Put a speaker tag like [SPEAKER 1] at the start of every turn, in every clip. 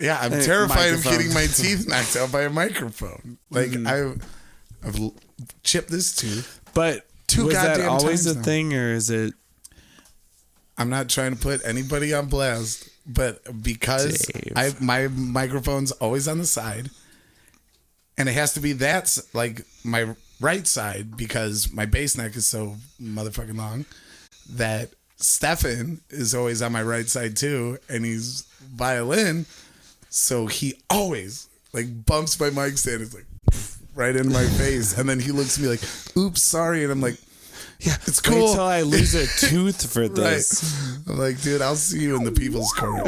[SPEAKER 1] Yeah, I'm terrified of getting my teeth knocked out by a microphone. Like, I've chipped this tooth.
[SPEAKER 2] But was that always a thing, or is it?
[SPEAKER 1] I'm not trying to put anybody on blast, but because my microphone's always on the side, and it has to be like my right side because my bass neck is so motherfucking long that Stefan is always on my right side too, and he's violin, so he always like bumps my mic stand. It's like right in my face, and then he looks at me like, "Oops, sorry," and I'm like, "Yeah, it's cool."
[SPEAKER 2] Wait till I lose a tooth for this.
[SPEAKER 1] Right. I'm like, dude, I'll see you in the people's court.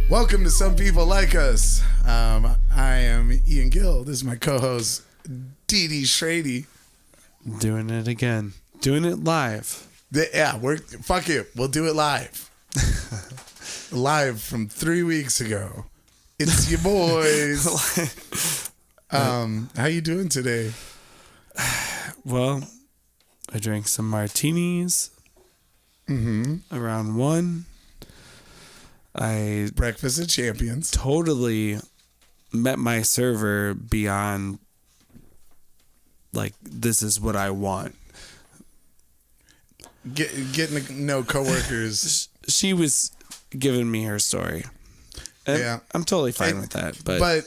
[SPEAKER 1] Welcome to Some People Like Us. I am Ian Gill. This is my co-host, Dee Dee Schrady.
[SPEAKER 2] Doing it again. Doing it live.
[SPEAKER 1] Yeah, fuck it. We'll do it live. Live from 3 weeks ago. It's your boys. How you doing today?
[SPEAKER 2] Well, I drank some martinis around 1.
[SPEAKER 1] Breakfast of Champions.
[SPEAKER 2] Totally met my server beyond, like, this is what I want.
[SPEAKER 1] Getting to know coworkers.
[SPEAKER 2] She was giving me her story. And yeah. I'm totally fine with that. But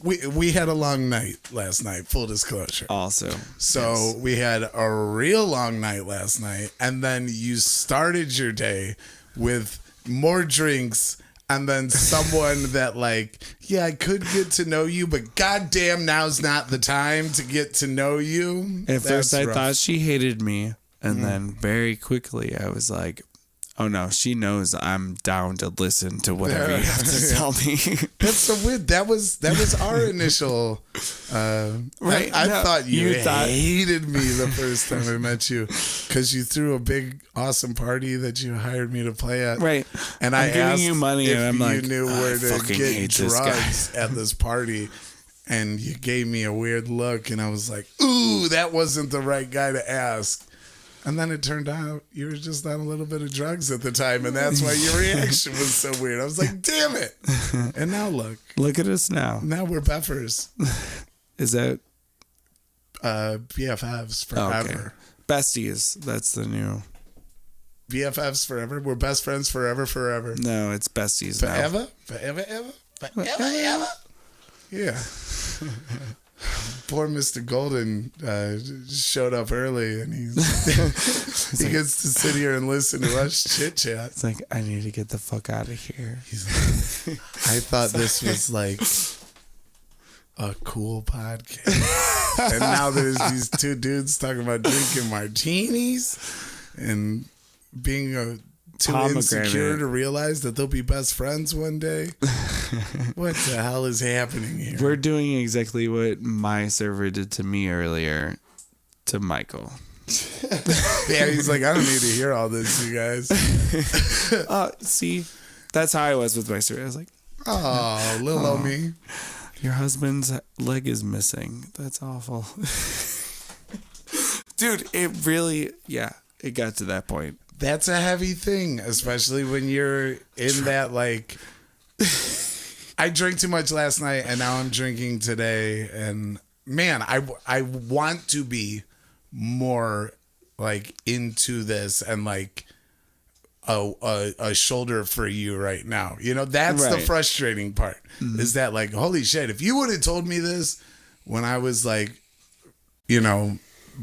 [SPEAKER 1] we had a long night last night, full disclosure.
[SPEAKER 2] Also.
[SPEAKER 1] So yes. We had a real long night last night, and then you started your day with more drinks, and then someone that like, yeah, I could get to know you, but goddamn, now's not the time to get to know you.
[SPEAKER 2] At first I thought she hated me, and then very quickly I was like, oh no, she knows I'm down to listen to whatever you have to tell me.
[SPEAKER 1] That's so weird. That was our initial right. I thought you hated me the first time I met you because you threw a big awesome party that you hired me to play at.
[SPEAKER 2] Right.
[SPEAKER 1] And I asked
[SPEAKER 2] you money
[SPEAKER 1] if
[SPEAKER 2] and I'm like,
[SPEAKER 1] you knew where to get drugs
[SPEAKER 2] this
[SPEAKER 1] at this party. And you gave me a weird look, and I was like, ooh, that wasn't the right guy to ask. And then it turned out you were just on a little bit of drugs at the time, and that's why your reaction was so weird. I was like, damn it. And now look.
[SPEAKER 2] Look at us now.
[SPEAKER 1] Now we're Beffers.
[SPEAKER 2] Is that?
[SPEAKER 1] BFFs forever.
[SPEAKER 2] Okay. Besties. That's the new.
[SPEAKER 1] BFFs forever? We're best friends forever.
[SPEAKER 2] No, it's besties
[SPEAKER 1] forever?
[SPEAKER 2] now.
[SPEAKER 1] Forever? Yeah. Poor Mr. Golden showed up early, and he gets to sit here and listen to us chit chat.
[SPEAKER 2] It's like, I need to get the fuck out of here.
[SPEAKER 1] He's like, I thought this was like a cool podcast, and now there's these two dudes talking about drinking martinis and being too insecure to realize that they'll be best friends one day. What the hell is happening here?
[SPEAKER 2] We're doing exactly what my server did to me earlier to Michael.
[SPEAKER 1] Yeah, he's like, I don't need to hear all this, you guys.
[SPEAKER 2] See, that's how I was with my server. I was like,
[SPEAKER 1] oh, little old me.
[SPEAKER 2] Your husband's leg is missing. That's awful. Dude, it really, it got to that point.
[SPEAKER 1] That's a heavy thing, especially when you're in that, like, I drank too much last night, and now I'm drinking today, and man, I want to be more, like, into this and, like, a shoulder for you right now. You know, that's the frustrating part, is that, like, holy shit, if you would have told me this when I was, like, you know,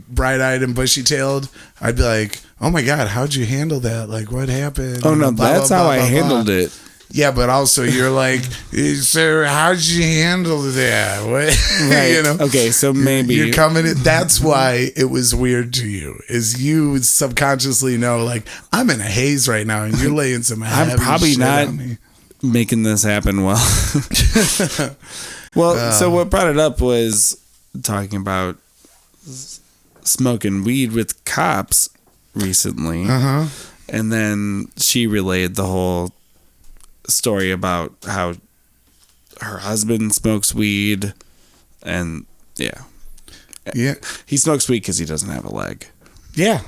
[SPEAKER 1] bright-eyed and bushy-tailed, I'd be like, oh my god, how'd you handle that? Like, what happened?
[SPEAKER 2] Oh no, that's how I handled it.
[SPEAKER 1] Yeah, but also you're like, sir, how'd you handle that? What?
[SPEAKER 2] Right.
[SPEAKER 1] You know?
[SPEAKER 2] Okay, so maybe
[SPEAKER 1] you're coming in. That's why it was weird to you, is you subconsciously know, like, I'm in a haze right now, and you're laying some heavy
[SPEAKER 2] I'm probably
[SPEAKER 1] shit
[SPEAKER 2] not
[SPEAKER 1] on me.
[SPEAKER 2] Making this happen well. Well, so what brought it up was talking about smoking weed with cops recently. And then she relayed the whole story about how her husband smokes weed. And yeah. He smokes weed because he doesn't have a leg.
[SPEAKER 1] Yeah,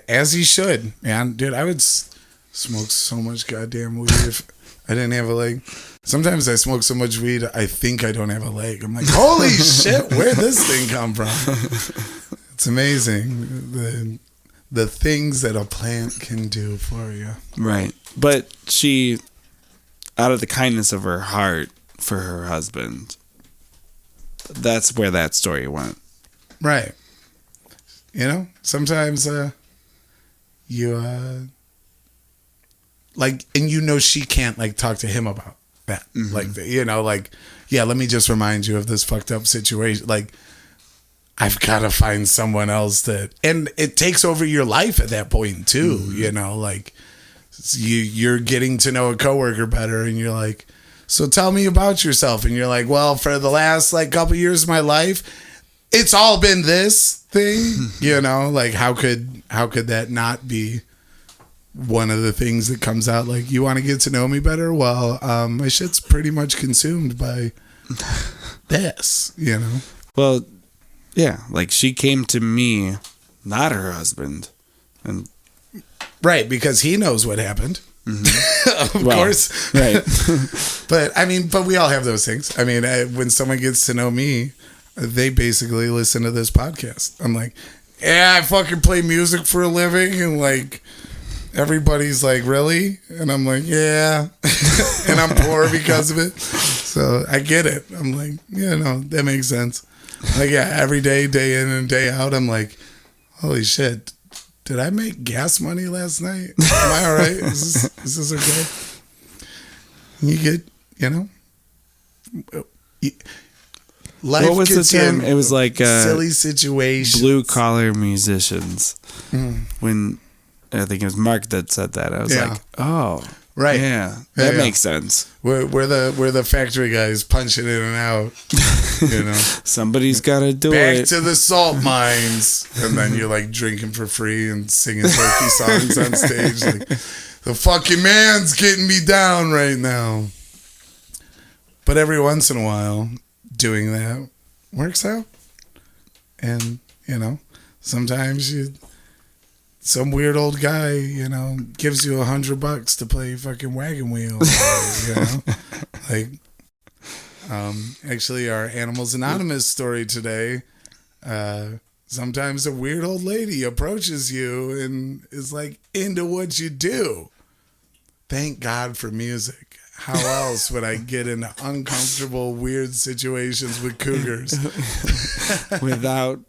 [SPEAKER 1] as he should, man. Dude, I would smoke so much goddamn weed if I didn't have a leg. Sometimes I smoke so much weed, I think I don't have a leg. I'm like, holy shit, where'd this thing come from? It's amazing, the things that a plant can do for you.
[SPEAKER 2] Right. But she, out of the kindness of her heart for her husband, that's where that story went.
[SPEAKER 1] Right. You know, sometimes you like, and you know she can't like talk to him about that. Like, you know, like, yeah, let me just remind you of this fucked up situation. Like, I've got to find someone else that, and it takes over your life at that point too. You know, like you're getting to know a coworker better, and you're like, so tell me about yourself, and you're like, well, for the last like couple years of my life, it's all been this thing. You know, like how could that not be one of the things that comes out? Like, you want to get to know me better? Well, my shit's pretty much consumed by this. You know. Well.
[SPEAKER 2] Yeah, like she came to me, not her husband, and
[SPEAKER 1] right, because he knows what happened. Of course,
[SPEAKER 2] right.
[SPEAKER 1] But I mean, but we all have those things. I mean, when someone gets to know me, they basically listen to this podcast. I'm like, yeah, I fucking play music for a living, and like everybody's like, really? And I'm like, yeah, and I'm poor because of it. So I get it. I'm like, yeah, no, that makes sense. Like, yeah, every day, day in and day out, I'm like, holy shit, did I make gas money last night? Am I all right? Is this okay? You get, you know, life
[SPEAKER 2] what was the term? It was like
[SPEAKER 1] silly situations.
[SPEAKER 2] Blue collar musicians. When I think it was Mark that said that, I was like, oh. Right. Yeah. That makes sense.
[SPEAKER 1] We're the factory guys punching in and out. You know.
[SPEAKER 2] Somebody's gotta do it.
[SPEAKER 1] Back to the salt mines. And then you're like drinking for free and singing turkey songs on stage. Like, the fucking man's getting me down right now. But every once in a while, doing that works out. And, you know, sometimes some weird old guy, you know, gives you $100 to play fucking wagon wheel. You know, like, actually, our Animals Anonymous story today. Sometimes a weird old lady approaches you and is like into what you do. Thank God for music. How else would I get into uncomfortable, weird situations with cougars?
[SPEAKER 2] without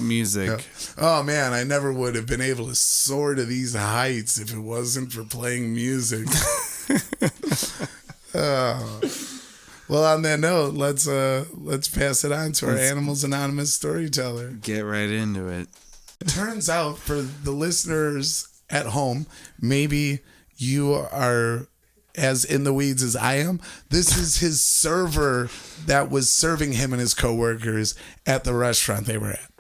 [SPEAKER 2] music.
[SPEAKER 1] Yeah. Oh, man, I never would have been able to soar to these heights if it wasn't for playing music. Well, on that note, let's pass it on to our Animals Anonymous storyteller.
[SPEAKER 2] Get right into it.
[SPEAKER 1] Turns out, for the listeners at home, maybe you are as in the weeds as I am. This is his server that was serving him and his coworkers at the restaurant they were at.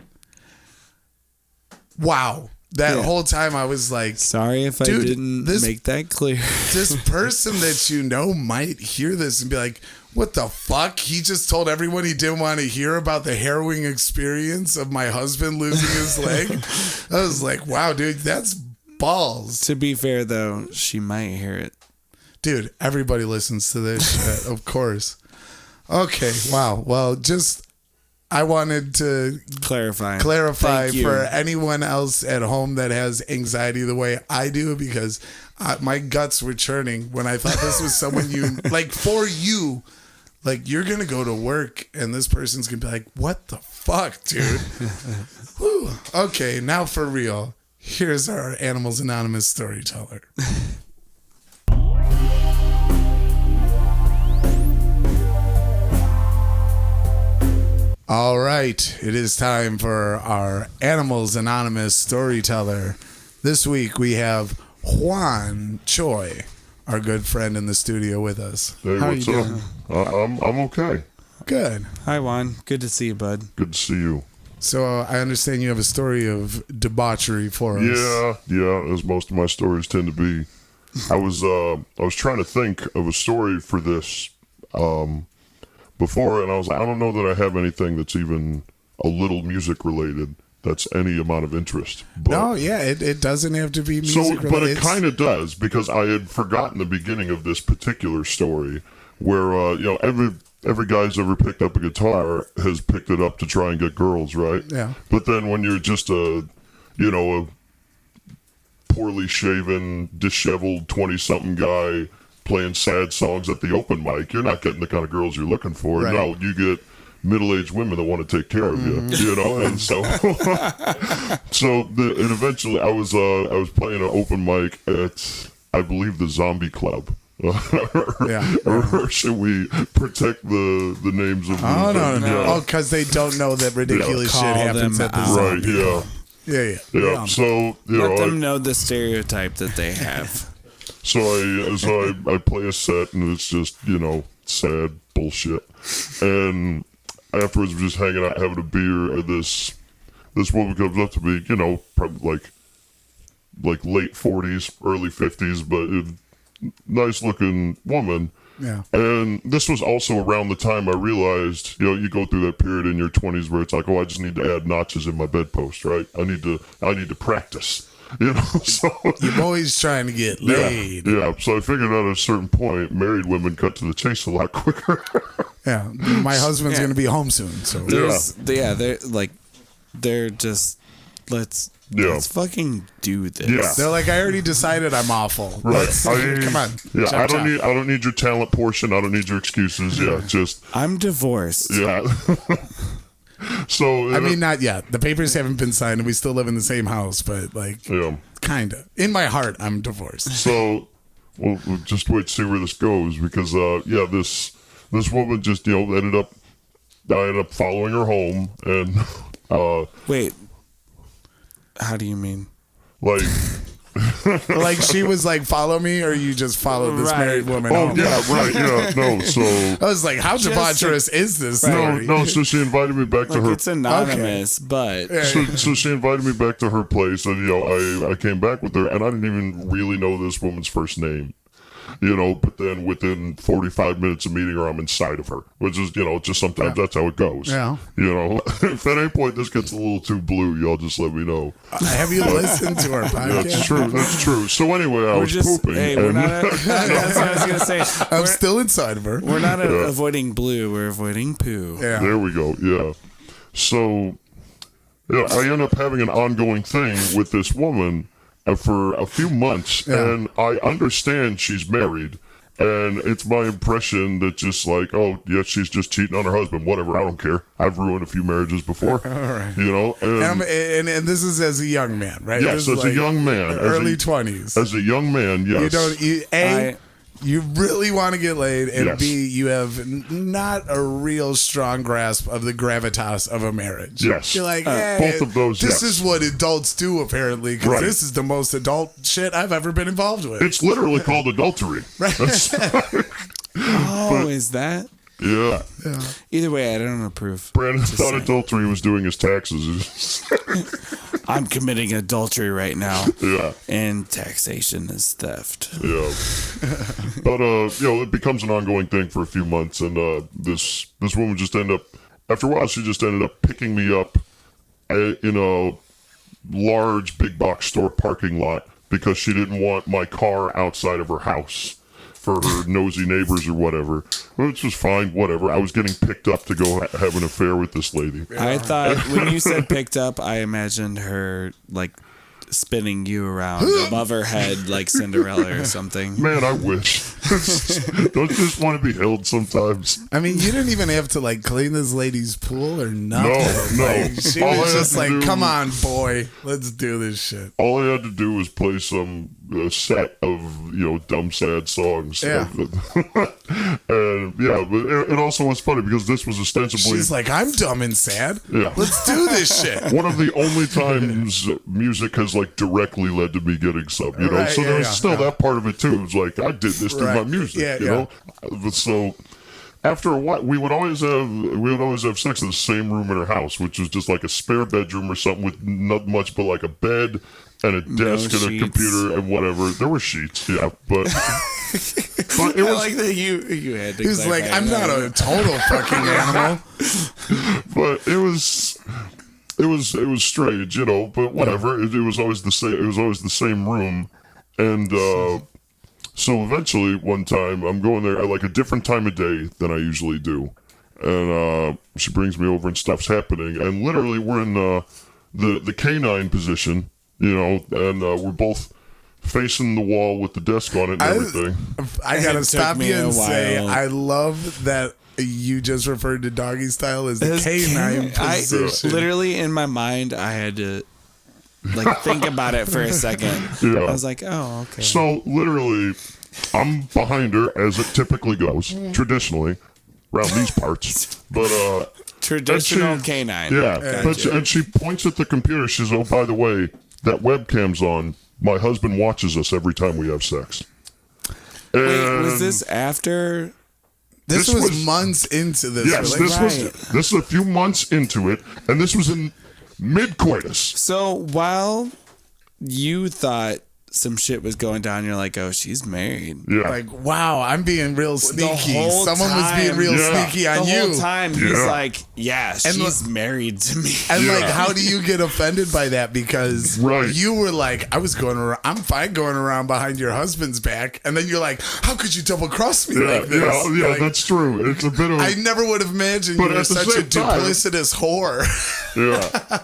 [SPEAKER 1] Wow. That whole time I was like,
[SPEAKER 2] sorry if I didn't make that clear.
[SPEAKER 1] This person that you know might hear this and be like, what the fuck? He just told everyone he didn't want to hear about the harrowing experience of my husband losing his leg. I was like, wow, dude, that's balls.
[SPEAKER 2] To be fair, though, she might hear it.
[SPEAKER 1] Dude, everybody listens to this shit, of course. Okay, wow. Well, I wanted to clarify for anyone else at home that has anxiety the way I do, because my guts were churning when I thought this was someone you, like, for you, like, you're going to go to work and this person's going to be like, what the fuck, dude? Whew. Okay, now for real. Here's our Animals Anonymous storyteller. All right, it is time for our Animals Anonymous storyteller. This week we have Juan Choy, our good friend in the studio with us.
[SPEAKER 3] Hey,
[SPEAKER 1] how
[SPEAKER 3] what's
[SPEAKER 1] you
[SPEAKER 3] up?
[SPEAKER 1] doing?
[SPEAKER 3] I'm okay.
[SPEAKER 1] Good.
[SPEAKER 2] Hi, Juan. Good to see you, bud.
[SPEAKER 3] Good to see you.
[SPEAKER 1] So I understand you have a story of debauchery for us.
[SPEAKER 3] Yeah, as most of my stories tend to be. I was trying to think of a story for this before, and I was like, I don't know that I have anything that's even a little music related. That's any amount of interest. But,
[SPEAKER 1] No, yeah, it doesn't have to be music related.
[SPEAKER 3] But it kind of does, because I had forgotten the beginning of this particular story, where every guy's ever picked up a guitar has picked it up to try and get girls, right?
[SPEAKER 1] Yeah.
[SPEAKER 3] But then when you're just a poorly shaven, disheveled 20-something guy playing sad songs at the open mic, you're not getting the kind of girls you're looking for.
[SPEAKER 1] Right.
[SPEAKER 3] No, you get middle-aged women that want to take care of you, and so and eventually I was playing an open mic at, I believe, the Zombie Club. Or should we protect the names of
[SPEAKER 1] Oh,
[SPEAKER 3] the,
[SPEAKER 1] no. Oh, because they don't know that ridiculous shit
[SPEAKER 2] Call
[SPEAKER 1] happens
[SPEAKER 2] them
[SPEAKER 1] at the
[SPEAKER 2] out.
[SPEAKER 1] Zombie
[SPEAKER 3] Right,
[SPEAKER 1] Club.
[SPEAKER 3] yeah.
[SPEAKER 1] Yeah.
[SPEAKER 3] So
[SPEAKER 2] Let them know the stereotype that they have.
[SPEAKER 3] So I play a set, and it's just, sad bullshit. And afterwards, we're just hanging out, having a beer, and this woman comes up to me, probably like late 40s, early 50s, but nice looking woman.
[SPEAKER 1] Yeah.
[SPEAKER 3] And this was also around the time I realized, you go through that period in your 20s where it's like, oh, I just need to add notches in my bedpost, right? I need to practice. So
[SPEAKER 1] You're always trying to get laid.
[SPEAKER 3] Yeah. So I figured out at a certain point, married women cut to the chase a lot quicker.
[SPEAKER 1] Yeah. My husband's going to be home soon. So
[SPEAKER 2] They're just, let's fucking do this.
[SPEAKER 3] Yeah.
[SPEAKER 1] they're like, I already decided I'm awful.
[SPEAKER 3] Right.
[SPEAKER 1] Come on.
[SPEAKER 3] Yeah.
[SPEAKER 1] Chop, chop.
[SPEAKER 3] I don't need your talent portion. I don't need your excuses. Yeah. Just.
[SPEAKER 2] I'm divorced.
[SPEAKER 3] Yeah. So
[SPEAKER 1] I mean, not yet. The papers haven't been signed, and we still live in the same house. But kind of. In my heart, I'm divorced.
[SPEAKER 3] So we'll just wait to see where this goes, because this woman just I ended up following her home, and
[SPEAKER 2] Wait. How do you mean?
[SPEAKER 3] like.
[SPEAKER 1] Like she was like, follow me, or you just followed this married woman
[SPEAKER 3] Oh
[SPEAKER 1] home.
[SPEAKER 3] yeah, right, yeah, no. So
[SPEAKER 1] I was like, how debaucherous is this story?
[SPEAKER 3] no. So she invited me back to her.
[SPEAKER 2] It's anonymous, but
[SPEAKER 3] So she invited me back to her place, and I came back with her, and I didn't even really know this woman's first name. But then within 45 minutes of meeting her, I'm inside of her, which is, just sometimes that's how it goes.
[SPEAKER 1] Yeah.
[SPEAKER 3] If at any point this gets a little too blue, y'all just let me know.
[SPEAKER 1] Have you listened to our podcast?
[SPEAKER 3] That's true. So anyway, I was pooping.
[SPEAKER 2] Hey, we're not. That's what I was gonna say.
[SPEAKER 1] I'm still inside of her.
[SPEAKER 2] We're not avoiding blue. We're avoiding poo.
[SPEAKER 1] Yeah.
[SPEAKER 3] There we go. Yeah. So, I end up having an ongoing thing with this woman for a few months, and I understand she's married, and it's my impression that just like, oh, yeah, she's just cheating on her husband, whatever, I don't care. I've ruined a few marriages before. All
[SPEAKER 1] right.
[SPEAKER 3] And
[SPEAKER 1] this is as a young man, right?
[SPEAKER 3] yes, as a young man.
[SPEAKER 1] Early 20s.
[SPEAKER 3] As a young man, yes.
[SPEAKER 1] You really want to get laid, and
[SPEAKER 3] Yes.
[SPEAKER 1] B, you have not a real strong grasp of the gravitas of a marriage.
[SPEAKER 3] Yes.
[SPEAKER 1] You're like,
[SPEAKER 3] both of those,
[SPEAKER 1] this
[SPEAKER 3] yes.
[SPEAKER 1] is what adults do, apparently, because
[SPEAKER 3] Right.
[SPEAKER 1] this is the most adult shit I've ever been involved with.
[SPEAKER 3] It's literally called adultery.
[SPEAKER 1] Right.
[SPEAKER 2] Is that?
[SPEAKER 3] Yeah.
[SPEAKER 2] Either way, I don't approve.
[SPEAKER 3] Brandon
[SPEAKER 2] Just
[SPEAKER 3] thought
[SPEAKER 2] saying.
[SPEAKER 3] adultery was doing his taxes.
[SPEAKER 2] I'm committing adultery right now.
[SPEAKER 3] Yeah.
[SPEAKER 2] And taxation is theft.
[SPEAKER 3] Yeah. But, it becomes an ongoing thing for a few months, and this woman just ended up, after a while, she just ended up picking me up in a large big box store parking lot because she didn't want my car outside of her house for her nosy neighbors or whatever, which was fine, whatever. I was getting picked up to go have an affair with this lady.
[SPEAKER 2] I thought when you said picked up, I imagined her like spinning you around above her head like Cinderella or something.
[SPEAKER 3] Man, I wish. Don't you just want to be held sometimes?
[SPEAKER 1] I mean, you didn't even have to like clean this lady's pool or nothing.
[SPEAKER 3] No.
[SPEAKER 1] Like, she
[SPEAKER 3] All I
[SPEAKER 1] was
[SPEAKER 3] had
[SPEAKER 1] just
[SPEAKER 3] to
[SPEAKER 1] like,
[SPEAKER 3] do-
[SPEAKER 1] come on, boy, let's do this shit.
[SPEAKER 3] All I had to do was play some set of dumb sad songs.
[SPEAKER 1] Yeah.
[SPEAKER 3] And but it also was funny because this was ostensibly
[SPEAKER 1] She's like, I'm dumb and sad.
[SPEAKER 3] Yeah.
[SPEAKER 1] Let's do this shit.
[SPEAKER 3] one of the only times music has like directly led to me getting some,
[SPEAKER 1] Right,
[SPEAKER 3] so
[SPEAKER 1] yeah,
[SPEAKER 3] there's
[SPEAKER 1] yeah,
[SPEAKER 3] still
[SPEAKER 1] yeah.
[SPEAKER 3] that part of it too. It was like I did this through
[SPEAKER 1] Right.
[SPEAKER 3] my music,
[SPEAKER 1] Yeah,
[SPEAKER 3] you know. But so after a while, we would always have sex in the same room in her house, which was just like a spare bedroom or something with not much but like a bed and a desk and a
[SPEAKER 2] sheets.
[SPEAKER 3] computer and whatever. There were sheets, yeah, but it
[SPEAKER 2] I
[SPEAKER 3] was
[SPEAKER 2] like that you had to.
[SPEAKER 1] He was like,
[SPEAKER 2] clarify
[SPEAKER 1] I'm not
[SPEAKER 2] that.
[SPEAKER 1] a total fucking animal.
[SPEAKER 3] but it was strange, you know. But whatever. It was always the same. It was always the same room, and so eventually one time I'm going there at like a different time of day than I usually do, and she brings me over and stuff's happening, and literally we're in the canine position, you know, and we're both facing the wall with the desk on it and everything.
[SPEAKER 1] I gotta
[SPEAKER 2] It
[SPEAKER 1] stop
[SPEAKER 2] took me
[SPEAKER 1] you and
[SPEAKER 2] a
[SPEAKER 1] say,
[SPEAKER 2] while.
[SPEAKER 1] I love that you just referred to doggy style as the canine position.
[SPEAKER 2] Literally in my mind, I had to like think about it for a second.
[SPEAKER 3] Yeah.
[SPEAKER 2] I was like, oh, okay.
[SPEAKER 3] So literally, I'm behind her as it typically goes, traditionally, around these parts. But
[SPEAKER 2] Traditional
[SPEAKER 3] and she-
[SPEAKER 2] canine.
[SPEAKER 3] Yeah,
[SPEAKER 2] Gotcha.
[SPEAKER 3] and she points at the computer. She says, "Oh, by the way, that webcam's on. My husband watches us every time we have sex."
[SPEAKER 2] Wait,
[SPEAKER 3] And
[SPEAKER 2] was this after?
[SPEAKER 1] This
[SPEAKER 3] This
[SPEAKER 1] was
[SPEAKER 3] was-
[SPEAKER 1] months into this
[SPEAKER 3] yes,
[SPEAKER 1] relationship.
[SPEAKER 3] this is a few months into it, and this was in mid coitus.
[SPEAKER 2] So while you thought some shit was going down, you're like, oh, she's married.
[SPEAKER 3] Yeah,
[SPEAKER 1] Like, wow, I'm being real sneaky.
[SPEAKER 2] whole
[SPEAKER 1] Someone was being
[SPEAKER 2] time-
[SPEAKER 1] real
[SPEAKER 3] Yeah.
[SPEAKER 1] sneaky on
[SPEAKER 2] The
[SPEAKER 1] you.
[SPEAKER 2] whole time he's
[SPEAKER 3] Yeah.
[SPEAKER 2] like, yeah,
[SPEAKER 1] And
[SPEAKER 2] she's married to me.
[SPEAKER 1] And like,
[SPEAKER 3] Yeah.
[SPEAKER 1] how do you get offended by that? Because
[SPEAKER 3] Right.
[SPEAKER 1] you were like, I was going around, I'm fine going around behind your husband's back. And then you're like, how could you double cross me
[SPEAKER 3] yeah,
[SPEAKER 1] like this?
[SPEAKER 3] yeah.
[SPEAKER 1] Like,
[SPEAKER 3] That's true. It's a bit of
[SPEAKER 1] I never would have imagined
[SPEAKER 3] But
[SPEAKER 1] you were
[SPEAKER 3] at the
[SPEAKER 1] such a
[SPEAKER 3] same time-
[SPEAKER 1] duplicitous whore.
[SPEAKER 3] yeah.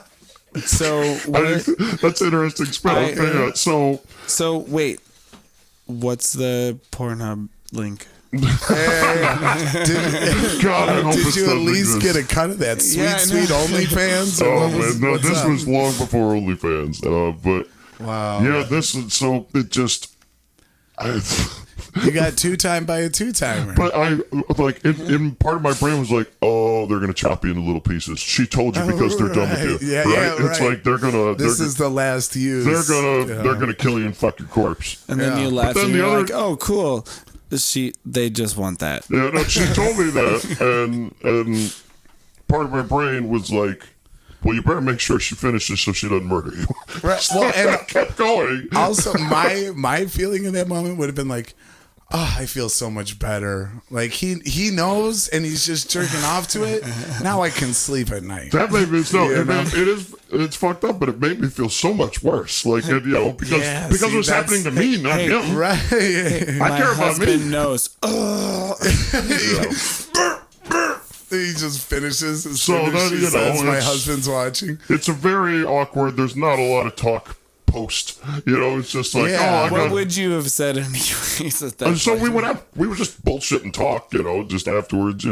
[SPEAKER 2] So
[SPEAKER 3] I-
[SPEAKER 2] what,
[SPEAKER 3] that's interesting spell. Yeah,
[SPEAKER 2] so wait, what's the Pornhub link?
[SPEAKER 1] Did,
[SPEAKER 3] God, I hope
[SPEAKER 1] did
[SPEAKER 3] it
[SPEAKER 1] you at
[SPEAKER 3] doesn't
[SPEAKER 1] least
[SPEAKER 3] exist.
[SPEAKER 1] get a cut of that sweet,
[SPEAKER 2] Yeah, I know.
[SPEAKER 1] sweet OnlyFans? Or
[SPEAKER 3] Oh
[SPEAKER 1] what was-
[SPEAKER 3] man, no,
[SPEAKER 1] what's
[SPEAKER 3] this
[SPEAKER 1] up?
[SPEAKER 3] was long before OnlyFans. But
[SPEAKER 1] Wow.
[SPEAKER 3] yeah, this is so it just.
[SPEAKER 1] You got two-time by a two-timer.
[SPEAKER 3] But I like in part of my brain was like, oh, they're gonna chop you into little pieces. She told you because they're done with
[SPEAKER 1] Right.
[SPEAKER 3] you.
[SPEAKER 1] Yeah,
[SPEAKER 3] right?
[SPEAKER 1] yeah,
[SPEAKER 3] It's
[SPEAKER 1] right.
[SPEAKER 3] like they're
[SPEAKER 1] This is the last use.
[SPEAKER 3] they're gonna kill you and fuck your corpse.
[SPEAKER 2] And then
[SPEAKER 1] Yeah.
[SPEAKER 2] you laugh
[SPEAKER 3] But then
[SPEAKER 2] and
[SPEAKER 3] the
[SPEAKER 2] you're
[SPEAKER 3] other-
[SPEAKER 2] like, oh, cool. They just want that.
[SPEAKER 3] Yeah, no, she told me that, and part of my brain was like, well, you better make sure she finishes so she doesn't murder you.
[SPEAKER 1] Right.
[SPEAKER 3] So
[SPEAKER 1] Well, and
[SPEAKER 3] I kept going.
[SPEAKER 1] also my feeling in that moment would have been like, oh, I feel so much better. Like he knows and he's just jerking off to it. Now I can sleep at night.
[SPEAKER 3] That made me
[SPEAKER 1] You know?
[SPEAKER 3] it's fucked up, but it made me feel so much worse. Like because
[SPEAKER 1] Yeah,
[SPEAKER 3] because
[SPEAKER 1] see,
[SPEAKER 3] it was
[SPEAKER 1] that's-
[SPEAKER 3] happening to me, not him.
[SPEAKER 1] Right.
[SPEAKER 3] I
[SPEAKER 2] My
[SPEAKER 3] care about
[SPEAKER 2] husband
[SPEAKER 3] me.
[SPEAKER 2] knows.
[SPEAKER 1] He just finishes as
[SPEAKER 3] So
[SPEAKER 1] soon as
[SPEAKER 3] that,
[SPEAKER 1] she
[SPEAKER 3] you know,
[SPEAKER 1] says my
[SPEAKER 3] it's-
[SPEAKER 1] husband's watching.
[SPEAKER 3] It's a very awkward. There's not a lot of talk post. It's just like,
[SPEAKER 1] Yeah.
[SPEAKER 3] oh, I
[SPEAKER 2] What
[SPEAKER 3] got.
[SPEAKER 2] would you have said anyways at that
[SPEAKER 3] And so
[SPEAKER 2] point?
[SPEAKER 3] we were just bullshit and talk, just afterwards,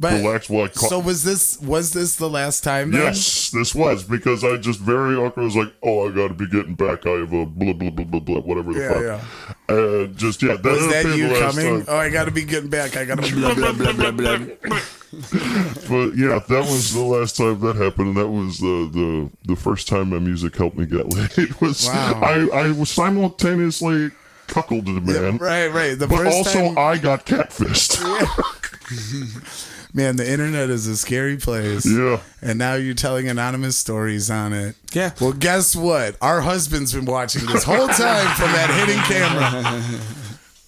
[SPEAKER 1] But
[SPEAKER 3] relax while I call.
[SPEAKER 1] so was this the last time? Then?
[SPEAKER 3] Yes, this was because I just very awkward was like, oh, I got to be getting back. I have a blah blah blah blah blah whatever the
[SPEAKER 1] Yeah,
[SPEAKER 3] fuck. Just that
[SPEAKER 1] Was
[SPEAKER 3] had
[SPEAKER 1] that
[SPEAKER 3] been
[SPEAKER 1] you
[SPEAKER 3] the last
[SPEAKER 1] coming?
[SPEAKER 3] time.
[SPEAKER 1] Oh, I got to be getting back. I got to blah blah blah blah blah.
[SPEAKER 3] But yeah, that was the last time that happened, and that was the first time my music helped me get laid. Was
[SPEAKER 1] Wow.
[SPEAKER 3] I was simultaneously cuckolded the man,
[SPEAKER 1] Right. The
[SPEAKER 3] but
[SPEAKER 1] first
[SPEAKER 3] also
[SPEAKER 1] time,
[SPEAKER 3] I got catfished.
[SPEAKER 1] man, the internet is a scary place.
[SPEAKER 3] Yeah.
[SPEAKER 1] And now you're telling anonymous stories on it.
[SPEAKER 2] Yeah.
[SPEAKER 1] Well, guess what? Our husband's been watching this whole time from that hidden camera.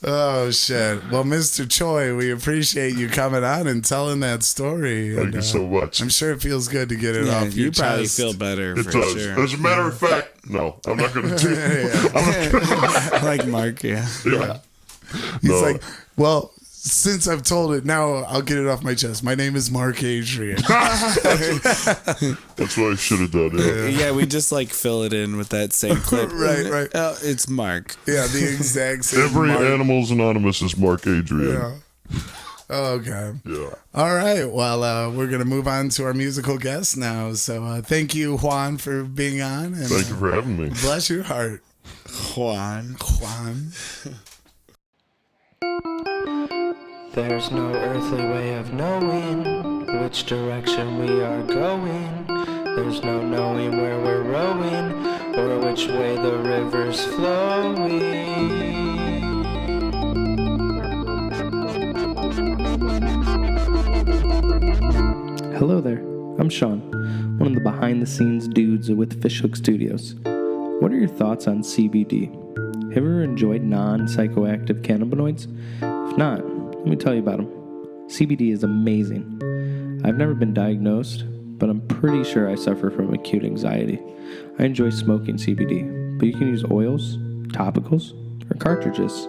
[SPEAKER 1] Oh, shit. Well, Mr. Choi, we appreciate you coming on and telling that story.
[SPEAKER 3] Thank
[SPEAKER 1] And,
[SPEAKER 3] you so much.
[SPEAKER 1] I'm sure it feels good to get it
[SPEAKER 2] Yeah,
[SPEAKER 1] off your
[SPEAKER 2] you probably
[SPEAKER 1] chest.
[SPEAKER 2] feel better
[SPEAKER 3] It
[SPEAKER 2] for
[SPEAKER 3] does.
[SPEAKER 2] sure.
[SPEAKER 3] As a matter of fact, no, I'm not going to do
[SPEAKER 2] Like Mark, yeah.
[SPEAKER 3] Yeah.
[SPEAKER 1] He's
[SPEAKER 3] No.
[SPEAKER 1] like, well, since I've told it, now I'll get it off my chest. My name is Mark Adrian.
[SPEAKER 3] That's what I should have done. Yeah.
[SPEAKER 2] Yeah, we just like fill it in with that same clip.
[SPEAKER 1] Right.
[SPEAKER 2] Oh, it's Mark.
[SPEAKER 1] Yeah, the exact same.
[SPEAKER 3] Every
[SPEAKER 1] Mark.
[SPEAKER 3] Animals Anonymous is Mark Adrian.
[SPEAKER 1] Yeah. Okay.
[SPEAKER 3] Yeah.
[SPEAKER 1] All right. Well, we're going to move on to our musical guest now. So thank you, Juan, for being on. And,
[SPEAKER 3] Thank you for having me.
[SPEAKER 1] bless your heart,
[SPEAKER 2] Juan.
[SPEAKER 1] Juan.
[SPEAKER 4] There's no earthly way of knowing which direction we are going. There's no knowing where we're rowing or which way the river's flowing. Hello there, I'm Sean, one of the behind-the-scenes dudes with Fishhook Studios. What are your thoughts on CBD? Have you ever enjoyed non-psychoactive cannabinoids? If not, let me tell you about them. CBD is amazing. I've never been diagnosed, but I'm pretty sure I suffer from acute anxiety. I enjoy smoking CBD, but you can use oils, topicals, or cartridges.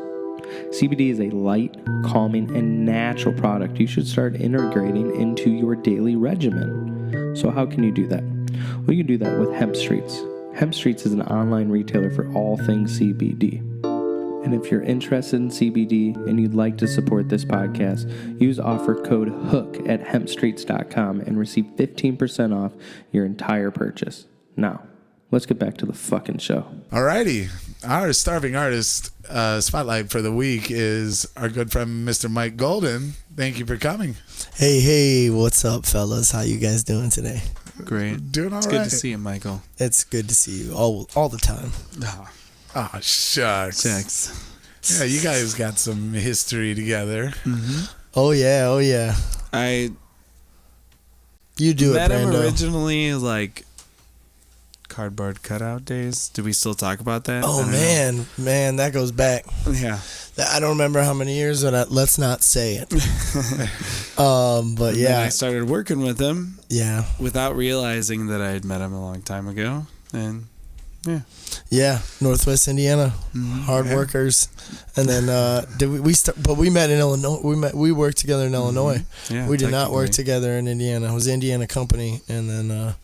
[SPEAKER 4] CBD is a light, calming, and natural product you should start integrating into your daily regimen. So how can you do that? Well, you can do that with Hempstreets. Hempstreets is an online retailer for all things CBD. And if you're interested in CBD and you'd like to support this podcast, use offer code HOOK at hempstreets.com and receive 15% off your entire purchase. Now, let's get back to the fucking show.
[SPEAKER 1] Alrighty. Our starving artist spotlight for the week is our good friend, Mr. Mike Golden. Thank you for coming.
[SPEAKER 5] Hey, what's up, fellas? How you guys doing today?
[SPEAKER 2] Great.
[SPEAKER 1] Doing all
[SPEAKER 2] it's
[SPEAKER 1] right.
[SPEAKER 2] good to see you, Michael.
[SPEAKER 5] It's good to see you all the time.
[SPEAKER 1] Oh, shucks.
[SPEAKER 2] Thanks.
[SPEAKER 1] Yeah, you guys got some history together.
[SPEAKER 5] Oh yeah.
[SPEAKER 2] I
[SPEAKER 5] You do
[SPEAKER 2] met
[SPEAKER 5] it,
[SPEAKER 2] him
[SPEAKER 5] Brando.
[SPEAKER 2] originally like cardboard cutout days. Do we still talk about that?
[SPEAKER 5] Oh
[SPEAKER 2] I don't
[SPEAKER 5] man, that goes back.
[SPEAKER 2] know. Yeah.
[SPEAKER 5] I don't remember how many years, but let's not say it. But
[SPEAKER 2] And then
[SPEAKER 5] yeah,
[SPEAKER 2] I started working with him
[SPEAKER 5] yeah.
[SPEAKER 2] without realizing that I had met him a long time ago. And
[SPEAKER 5] Yeah, Northwest Indiana, hard workers, and then but we met in Illinois. We worked together in Illinois.
[SPEAKER 2] yeah,
[SPEAKER 5] We did not work
[SPEAKER 2] technically.
[SPEAKER 5] together in Indiana. It was Indiana company, and then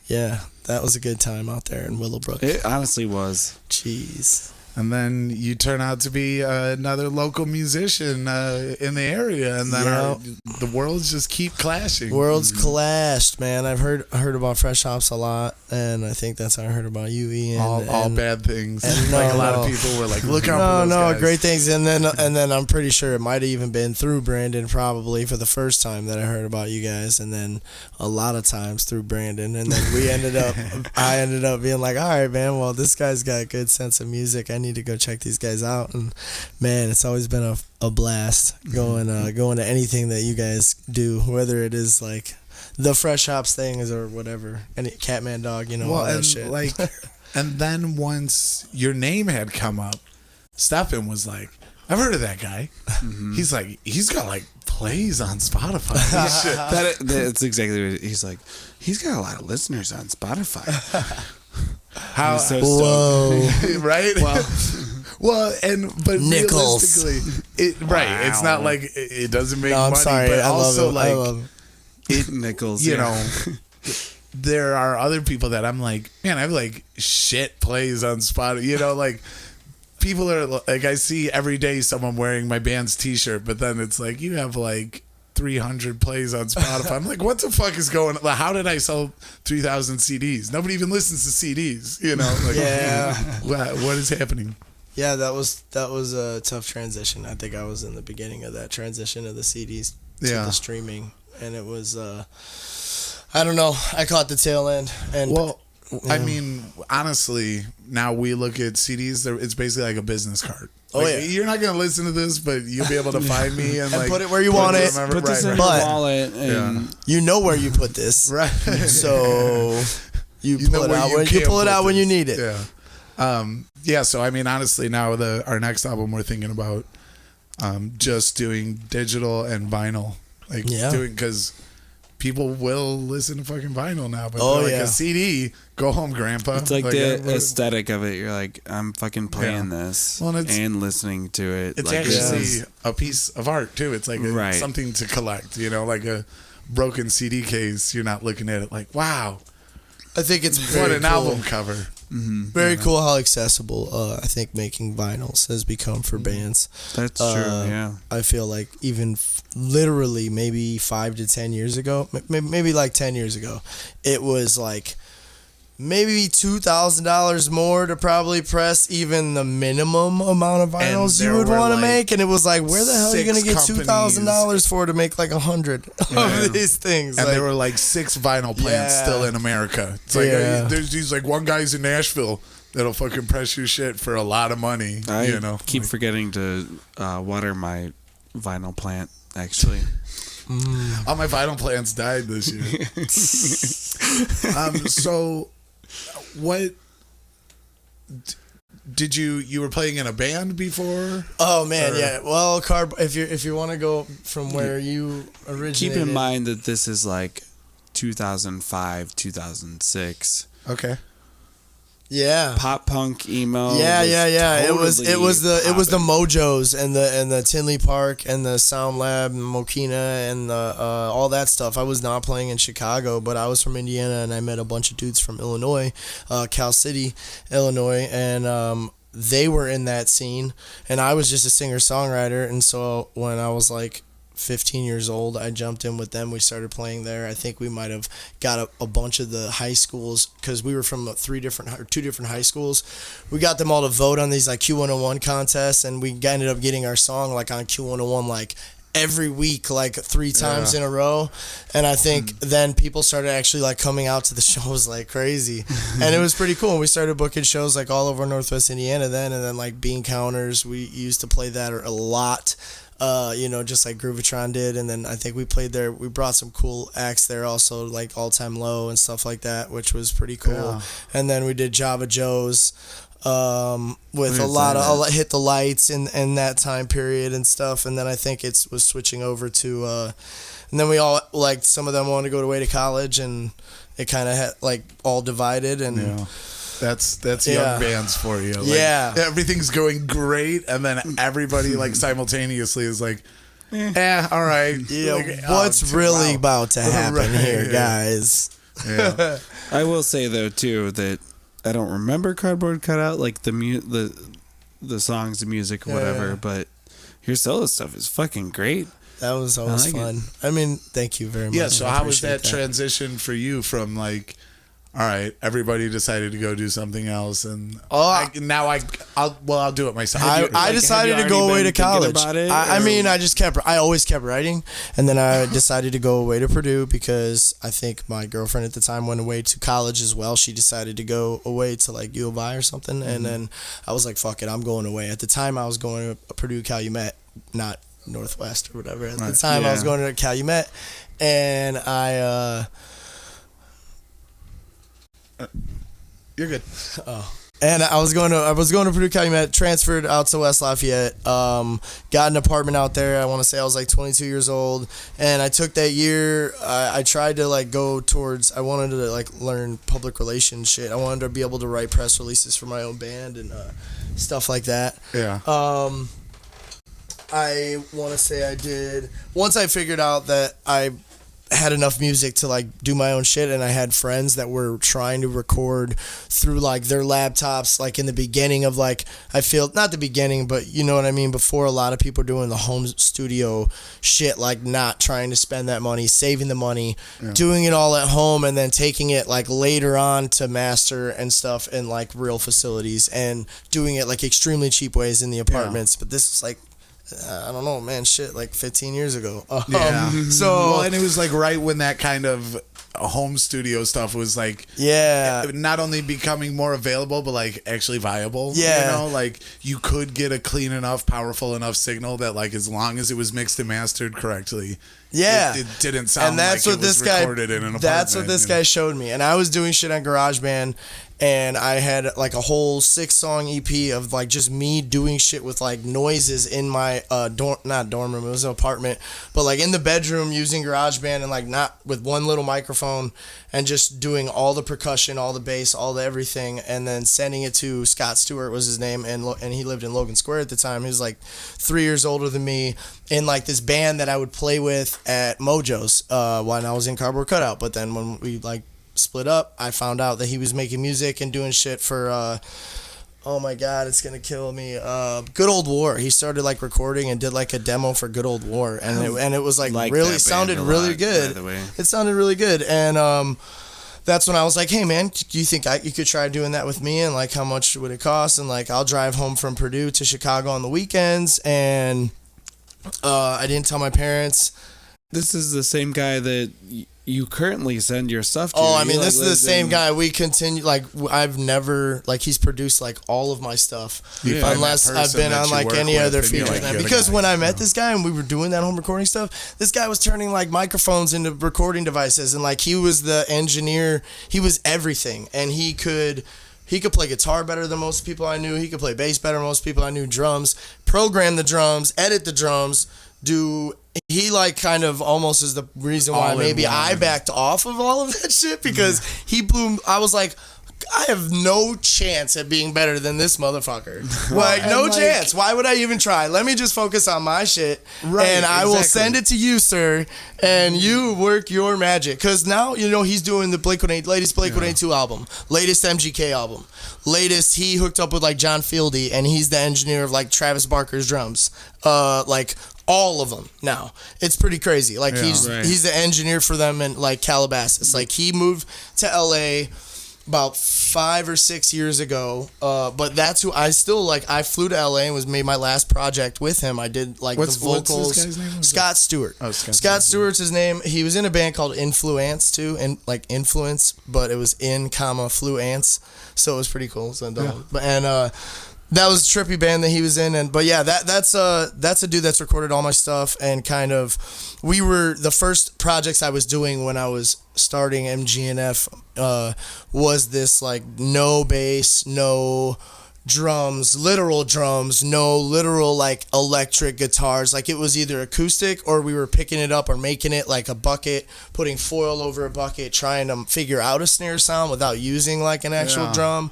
[SPEAKER 5] yeah, that was a good time out there in Willowbrook.
[SPEAKER 2] It honestly was.
[SPEAKER 5] Jeez.
[SPEAKER 1] And then you turn out to be another local musician in the area, and then the worlds just keep clashing.
[SPEAKER 5] Worlds clashed, man. I've heard about Fresh Hops a lot, and I think that's how I heard about you, Ian.
[SPEAKER 1] all bad things.
[SPEAKER 5] and
[SPEAKER 1] like a lot
[SPEAKER 5] no.
[SPEAKER 1] of people were like, "Look out for those guys."
[SPEAKER 5] great things. And then I'm pretty sure it might have even been through Brandon, probably for the first time that I heard about you guys, and then a lot of times through Brandon, and then I ended up being like, all right, man. Well, this guy's got a good sense of music. I need to go check these guys out, and man, it's always been a blast going to anything that you guys do, whether it is like the Fresh Hops things or whatever, any Catman Dog, all that
[SPEAKER 1] and
[SPEAKER 5] shit.
[SPEAKER 1] and then once your name had come up, Stefan was like, "I've heard of that guy." He's like, he's got like plays on Spotify. and shit.
[SPEAKER 2] That's exactly what he's like. He's got a lot of listeners on Spotify.
[SPEAKER 1] How
[SPEAKER 2] so
[SPEAKER 5] Whoa.
[SPEAKER 1] right? But
[SPEAKER 5] Nickels.
[SPEAKER 1] realistically, it's not like it doesn't make
[SPEAKER 5] No, I'm
[SPEAKER 1] money,
[SPEAKER 5] sorry.
[SPEAKER 1] but
[SPEAKER 5] I
[SPEAKER 1] also
[SPEAKER 5] love it. I
[SPEAKER 1] like
[SPEAKER 5] love
[SPEAKER 1] it,
[SPEAKER 2] Nickels,
[SPEAKER 1] you
[SPEAKER 2] yeah.
[SPEAKER 1] know, there are other people that I'm like, man, I have like shit plays on Spotify. Like people are like, I see every day someone wearing my band's T-shirt, but then it's like you have like 300 plays on Spotify. I'm like, what the fuck is going on? How did I sell 3,000 CDs? Nobody even listens to CDs, Like,
[SPEAKER 5] Yeah.
[SPEAKER 1] what is happening?
[SPEAKER 5] Yeah, that was a tough transition. I think I was in the beginning of that transition of the CDs to the streaming, and it was I don't know. I caught the tail end, and
[SPEAKER 1] I mean, honestly, now we look at CDs. It's basically like a business card. You're not gonna listen to this, but you'll be able to find me and like
[SPEAKER 5] put it where you want it.
[SPEAKER 2] Put this in your
[SPEAKER 5] But-
[SPEAKER 2] wallet. And
[SPEAKER 5] you know where you put this,
[SPEAKER 1] right.
[SPEAKER 5] so you
[SPEAKER 1] know
[SPEAKER 5] pull it
[SPEAKER 1] where
[SPEAKER 5] out
[SPEAKER 1] you
[SPEAKER 5] when you
[SPEAKER 1] can
[SPEAKER 5] pull it
[SPEAKER 1] put
[SPEAKER 5] out when you
[SPEAKER 1] this.
[SPEAKER 5] need it.
[SPEAKER 1] Yeah. So I mean, honestly, now our next album, we're thinking about just doing digital and vinyl, because people will listen to fucking vinyl now. But a CD, go home, Grandpa.
[SPEAKER 2] it's like the aesthetic of it. You're like, I'm fucking playing this and listening to it.
[SPEAKER 1] It's
[SPEAKER 2] like,
[SPEAKER 1] actually a piece of art too. It's like something to collect. Like a broken CD case. You're not looking at it like, wow.
[SPEAKER 5] I think it's
[SPEAKER 1] What
[SPEAKER 5] very
[SPEAKER 1] an
[SPEAKER 5] cool.
[SPEAKER 1] album cover.
[SPEAKER 5] Very cool how accessible I think making vinyls has become for bands.
[SPEAKER 2] That's true. Yeah.
[SPEAKER 5] I feel like even literally maybe 5 to 10 years ago, maybe like 10 years ago, it was like maybe $2,000 more to probably press even the minimum amount of vinyls you would want to make, and it was like, where the hell are you gonna get $2,000 for to make like 100 of these things?
[SPEAKER 1] And
[SPEAKER 5] like,
[SPEAKER 1] there were like 6 vinyl plants still in America. It's like there's these like one guy's in Nashville that'll fucking press your shit for a lot of money.
[SPEAKER 2] I keep forgetting to water my vinyl plant. Actually,
[SPEAKER 1] All my vinyl plants died this year. So, what did you were playing in a band before?
[SPEAKER 5] Oh man, yeah. Well, if you want to go from where you originated,
[SPEAKER 2] Keep in mind that this is like 2005, 2006.
[SPEAKER 1] Okay.
[SPEAKER 5] Yeah.
[SPEAKER 2] Pop punk emo.
[SPEAKER 5] Yeah. It was the
[SPEAKER 2] poppin'.
[SPEAKER 5] Mojos and the Tinley Park and the Sound Lab and Mokina and all that stuff. I was not playing in Chicago, but I was from Indiana and I met a bunch of dudes from Illinois, Cal City, Illinois, and they were in that scene, and I was just a singer-songwriter. And so when I was like 15 years old, I jumped in with them. We started playing there. I think we might have got a bunch of the high schools, because we were from two different high schools. We got them all to vote on these like Q101 contests, and we ended up getting our song like on Q101 like every week, like 3 times in a row. And I think then people started actually like coming out to the shows like crazy, and it was pretty cool. We started booking shows like all over Northwest Indiana then, and then like Bean Counters, we used to play that a lot. Just like Groovatron did, and then I think we played there. We brought some cool acts there also, like All Time Low and stuff like that, which was pretty cool. Yeah. And then we did Java Joe's with a lot of Hit the Lights in that time period and stuff. And then I think it was switching over to, and then we all, like, some of them wanted to go away to college, and it kind of had like all divided. And
[SPEAKER 1] That's young bands for you. Like, everything's going great, and then everybody like simultaneously is like, all right.
[SPEAKER 5] Yeah,
[SPEAKER 1] like,
[SPEAKER 5] what's really about to happen here, guys?
[SPEAKER 1] Yeah.
[SPEAKER 2] I will say though too that I don't remember Cardboard Cutout, like the songs, the music, whatever. But your solo stuff is fucking great.
[SPEAKER 5] That was always fun. I mean, thank you very much.
[SPEAKER 1] Yeah. So how was that transition for you from like, all right, everybody decided to go do something else, and I'll do it myself.
[SPEAKER 5] I decided to go away to college. I always kept writing, and then I decided to go away to Purdue because I think my girlfriend at the time went away to college as well. She decided to go away to like U of I or something, and then I was like, fuck it, I'm going away. At the time, I was going to Purdue Calumet, not Northwest or whatever. At the time, I was going to Calumet, and
[SPEAKER 1] you're good.
[SPEAKER 5] And I was going to Purdue Calumet, transferred out to West Lafayette, got an apartment out there. I want to say I was like 22 years old, and I took that year. I tried to like go towards. I wanted to like learn public relations shit. I wanted to be able to write press releases for my own band and stuff like that.
[SPEAKER 1] Yeah.
[SPEAKER 5] I want to say I did. Once I figured out that I had enough music to like do my own shit, and I had friends that were trying to record through like their laptops, like in the beginning of like, I feel not the beginning, but you know what I mean, before a lot of people doing the home studio shit, like not trying to spend that money, saving the money, doing it all at home, and then taking it like later on to master and stuff in like real facilities, and doing it like extremely cheap ways in the apartments. But this was like, I don't know, man, shit, like 15 years ago.
[SPEAKER 1] And it was like right when that kind of home studio stuff was like, not only becoming more available, but like actually viable. Like you could get a clean enough, powerful enough signal that like as long as it was mixed and mastered correctly, it didn't sound
[SPEAKER 5] and that's
[SPEAKER 1] like
[SPEAKER 5] what
[SPEAKER 1] it was recorded in an apartment.
[SPEAKER 5] That's what this guy showed me. And I was doing shit on GarageBand, and I had like a whole 6-song EP of like just me doing shit with like noises in my not dorm room, it was an apartment, but like in the bedroom using GarageBand, and like not with one little microphone, and just doing all the percussion, all the bass, all the everything, and then sending it to Scott Stewart was his name, and he lived in Logan Square at the time. He was like 3 years older than me, in like this band that I would play with at Mojo's when I was in Cardboard Cutout. But then when we like split up, I found out that he was making music and doing shit for oh my god, it's gonna kill me, Good Old War. He started like recording and did like a demo for Good Old War, and it was like really sounded really good. By the way, it sounded really good, and that's when I was like, hey man, do you think you could try doing that with me, and like how much would it cost? And like I'll drive home from Purdue to Chicago on the weekends, and I didn't tell my parents.
[SPEAKER 2] This is the same guy that you currently send your stuff to.
[SPEAKER 5] Oh, I mean,
[SPEAKER 2] He,
[SPEAKER 5] this is the
[SPEAKER 2] lives
[SPEAKER 5] same
[SPEAKER 2] in-
[SPEAKER 5] guy. We continue, like, I've never, like, he's produced, like, all of my stuff.
[SPEAKER 1] You find
[SPEAKER 5] Unless
[SPEAKER 1] that
[SPEAKER 5] I've
[SPEAKER 1] person
[SPEAKER 5] been
[SPEAKER 1] that
[SPEAKER 5] on,
[SPEAKER 1] you
[SPEAKER 5] like,
[SPEAKER 1] work
[SPEAKER 5] any
[SPEAKER 1] with
[SPEAKER 5] other
[SPEAKER 1] and you're
[SPEAKER 5] features.
[SPEAKER 1] like, you're the
[SPEAKER 5] Because
[SPEAKER 1] guy.
[SPEAKER 5] when I met this guy and we were doing that home recording stuff, this guy was turning, like, microphones into recording devices. And, like, he was the engineer. He was everything. And he could play guitar better than most people I knew. He could play bass better than most people I knew. Drums, program the drums, edit the drums, he like kind of almost is the reason why
[SPEAKER 1] All in
[SPEAKER 5] maybe
[SPEAKER 1] one.
[SPEAKER 5] I backed off of all of that shit because he blew. I was like, I have no chance at being better than this motherfucker. Like, no
[SPEAKER 1] and, like-
[SPEAKER 5] chance. Why would I even try? Let me just focus on my shit.
[SPEAKER 1] Right,
[SPEAKER 5] And I will
[SPEAKER 1] exactly.
[SPEAKER 5] send it to you, sir, and you work your magic. Because now, you know, he's doing the latest Blink-182 album, latest MGK album, latest, he hooked up with, like, John Fieldy, and he's the engineer of, like, Travis Barker's drums. Like, all of them now. It's pretty crazy. Like, he's the engineer for them in, like, Calabasas. Like, he moved to LA about 5 or 6 years ago, but that's who I still like. I flew to LA and made my last project with him. I did like the vocals.
[SPEAKER 1] What's this guy's name?
[SPEAKER 5] Scott Stewart.
[SPEAKER 1] Oh, Scott
[SPEAKER 5] Scott Stewart's his name. He was in a band called Influence too, and like Influence, but it was Fluence, so it was pretty cool. So that was a trippy band that he was in, and but yeah, that's a dude that's recorded all my stuff, and kind of we were the first projects I was doing when I was starting MGNF was this like no bass, no drums, no literal like electric guitars. Like it was either acoustic or we were picking it up or making it like a bucket, putting foil over a bucket, trying to figure out a snare sound without using like an actual drum.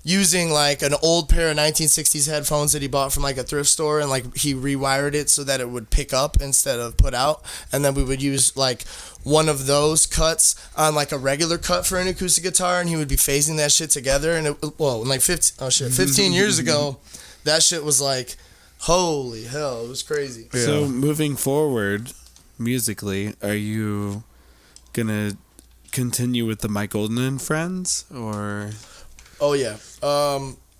[SPEAKER 5] Using like an old pair of 1960s headphones that he bought from like a thrift store, and like he rewired it so that it would pick up instead of put out, and then we would use like one of those cuts on like a regular cut for an acoustic guitar, and he would be phasing that shit together. And like 15 years ago, that shit was like, holy hell, it was crazy.
[SPEAKER 1] Yeah.
[SPEAKER 2] So moving forward, musically, are you gonna continue with the Mike Golden and Friends, or?
[SPEAKER 5] Oh yeah,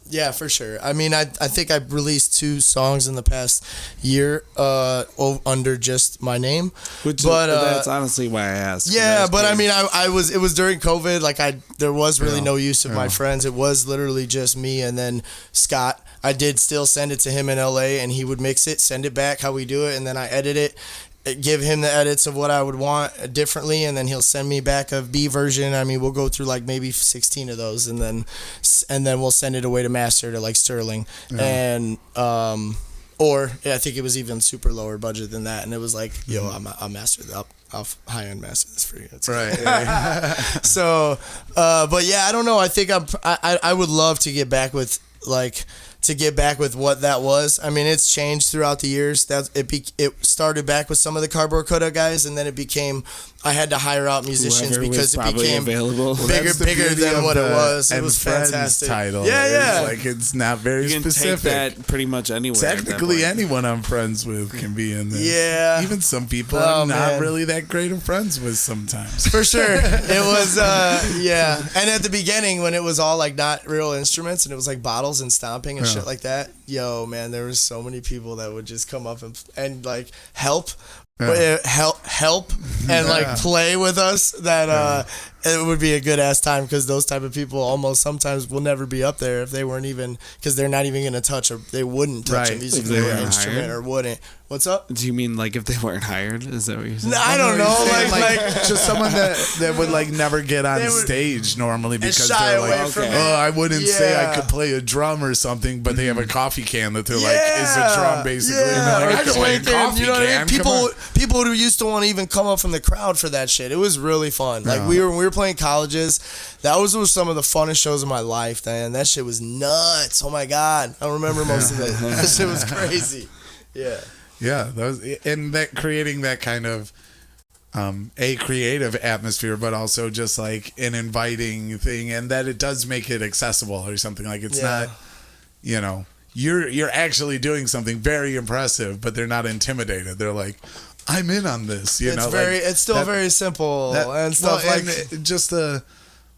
[SPEAKER 5] yeah, for sure. I mean, I think I've released 2 songs in the past year under just my name.
[SPEAKER 2] But that's honestly why I asked.
[SPEAKER 5] Yeah, but I mean, it was during COVID. Like there was really no use of my friends. It was literally just me and then Scott. I did still send it to him in LA, and he would mix it, send it back how we do it, and then I edit it. Give him the edits of what I would want differently, and then he'll send me back a B version. I mean, we'll go through like maybe 16 of those, and then we'll send it away to master to like Sterling, and or I think it was even super lower budget than that, and it was like, yo, I'll master it. I'll high end master this for you. It's
[SPEAKER 1] Right.
[SPEAKER 5] So, but yeah, I don't know. I think I would love to get back with what that was. I mean, it's changed throughout the years. It started back with some of the Cardboard Cutout guys, and then it became I had to hire out musicians
[SPEAKER 2] Whoever
[SPEAKER 5] because
[SPEAKER 2] was
[SPEAKER 5] it
[SPEAKER 2] probably
[SPEAKER 5] became
[SPEAKER 2] available.
[SPEAKER 5] bigger than what it was. It
[SPEAKER 1] And
[SPEAKER 5] was
[SPEAKER 1] Friends
[SPEAKER 5] fantastic.
[SPEAKER 1] title.
[SPEAKER 5] Yeah.
[SPEAKER 1] Like it's not very
[SPEAKER 2] You can
[SPEAKER 1] specific.
[SPEAKER 2] take that pretty much anywhere. at that
[SPEAKER 1] Technically,
[SPEAKER 2] point.
[SPEAKER 1] anyone I'm friends with can be in this.
[SPEAKER 5] Yeah.
[SPEAKER 1] Even some people
[SPEAKER 5] Oh,
[SPEAKER 1] I'm not
[SPEAKER 5] man.
[SPEAKER 1] really that great of friends with sometimes.
[SPEAKER 5] For sure. It was, yeah. And at the beginning, when it was all like not real instruments and it was like bottles and stomping and shit like that, yo, man, there was so many people that would just come up and like help and like play with us that it would be a good ass time, because those type of people almost sometimes will never be up there if they weren't even, because they're not even going to touch or they wouldn't touch a
[SPEAKER 1] Right.
[SPEAKER 5] music
[SPEAKER 2] If they weren't
[SPEAKER 5] instrument
[SPEAKER 2] hired.
[SPEAKER 5] or wouldn't. What's up?
[SPEAKER 2] Do you mean like if they weren't hired? Is that what you're saying?
[SPEAKER 5] No, I don't know. Like
[SPEAKER 1] just someone that would like never get on
[SPEAKER 5] They would-
[SPEAKER 1] stage normally because
[SPEAKER 5] shy
[SPEAKER 1] they're
[SPEAKER 5] away
[SPEAKER 1] like,
[SPEAKER 5] from
[SPEAKER 2] it.
[SPEAKER 1] oh, I wouldn't say I
[SPEAKER 5] Yeah.
[SPEAKER 1] could play a drum or something, but they have a coffee can that they're like, is a drum basically. And
[SPEAKER 5] Yeah,
[SPEAKER 1] they're like, I
[SPEAKER 5] or
[SPEAKER 1] can play a
[SPEAKER 5] clinking,
[SPEAKER 1] coffee
[SPEAKER 5] you know what I
[SPEAKER 1] can.
[SPEAKER 5] mean?
[SPEAKER 1] Come on.
[SPEAKER 5] People who used to want to even come up from the crowd for that shit. It was really fun. Like we were playing colleges. That was some of the funnest shows of my life, man. That shit was nuts. Oh my god, I remember most of it. That shit was crazy. Yeah.
[SPEAKER 1] Yeah, creating that kind of a creative atmosphere, but also just like an inviting thing, and that it does make it accessible or something. Like it's not, you know, you're actually doing something very impressive, but they're not intimidated. They're like, I'm in on this. You know,
[SPEAKER 5] It's still very simple and stuff
[SPEAKER 1] well,
[SPEAKER 5] like.
[SPEAKER 1] and just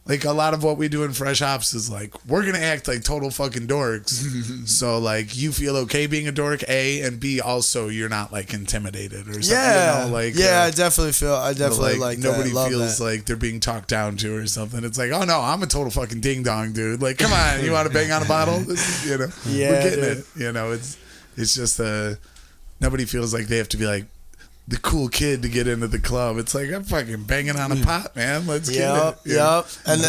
[SPEAKER 1] like a lot of what we do in Fresh Hops is like we're gonna act like total fucking dorks. So like you feel okay being a dork, A, and B also you're not like intimidated or something.
[SPEAKER 5] Yeah,
[SPEAKER 1] you know, like
[SPEAKER 5] I definitely like
[SPEAKER 1] nobody
[SPEAKER 5] that. Love
[SPEAKER 1] feels
[SPEAKER 5] that.
[SPEAKER 1] like they're being talked down to or something. It's like, oh no, I'm a total fucking ding dong, dude. Like, come on, you want to bang on a bottle? You know,
[SPEAKER 5] Yeah,
[SPEAKER 1] we're getting
[SPEAKER 5] dude.
[SPEAKER 1] it. You know, it's just nobody feels like they have to be like the cool kid to get into the club. It's like I'm fucking banging on a pot, man. Let's get it.
[SPEAKER 5] Yep. And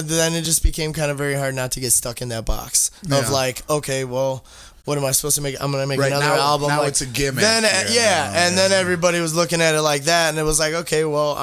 [SPEAKER 5] then it just became kind of very hard not to get stuck in that box of like, okay, well, what am I supposed to make? I'm gonna make
[SPEAKER 1] Right,
[SPEAKER 5] another
[SPEAKER 1] now-
[SPEAKER 5] album.
[SPEAKER 1] now
[SPEAKER 5] like,
[SPEAKER 1] it's a gimmick.
[SPEAKER 5] Then
[SPEAKER 1] Yeah,
[SPEAKER 5] then everybody was looking at it like that, and it was like, okay, well,